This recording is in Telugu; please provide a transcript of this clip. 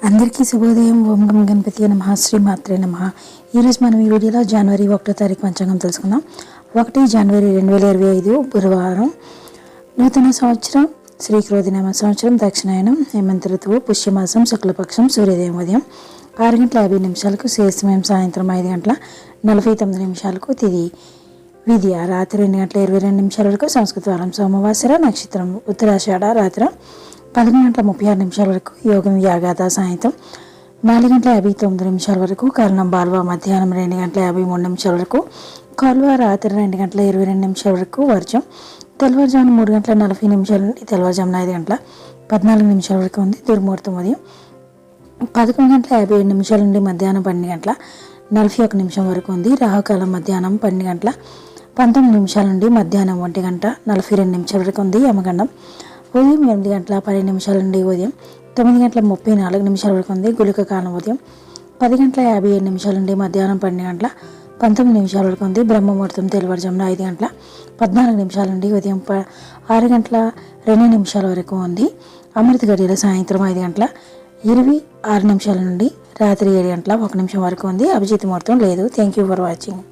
అందరికీ శుభోదయం. ఓం గం గణపతి నమః. శ్రీ మాత్రే నమః. ఈరోజు మనం ఈ వీడియోలో జనవరి 1వ తారీఖు పంచాంగం తెలుసుకుందాం. 1 జనవరి 2025 గురువారం. నూతన సంవత్సరం శ్రీక్రోధినామ సంవత్సరం, దక్షిణాయనం, హేమంత ఋతువు, పుష్యమాసం, శుక్లపక్షం, సూర్యోదయం ఉదయం 6:50 శేషమయం సాయంత్రం 5:49 తిథి విద్య రాత్రి 2:22 వరకు, సంస్కృత వారం సోమవాసర, నక్షత్రం ఉత్తరాషాఢ, రాత్రి 11:36 వరకు, యోగం యాగాద సాయంత్రం 4:59 వరకు, కరణం బాల్వ మధ్యాహ్నం 2:53 వరకు, కల్వ రాత్రి 2:22 వరకు, వర్జం తెల్లవారుజామున 3:40 నుండి తెల్లవారుజామున 5:14 వరకు ఉంది. దుర్ముహూర్తం ఉదయం 11:57 నుండి మధ్యాహ్నం 12:41 వరకు ఉంది. రాహుకాలం మధ్యాహ్నం 12:19 నుండి మధ్యాహ్నం 1:42 వరకు ఉంది. యమగండం ఉదయం 8:10 నుండి ఉదయం 9:34 వరకు ఉంది. గుళిక కాలం ఉదయం 10:57 నుండి మధ్యాహ్నం 12:19 వరకు ఉంది. బ్రహ్మముహూర్తం తెల్లవారుజామున 5:14 నుండి ఉదయం 6:02 వరకు ఉంది. అమృత గడియల సాయంత్రం 5:26 నుండి రాత్రి 7:01 వరకు ఉంది. అభిజిత్ ముహూర్తం లేదు. Thank you for watching.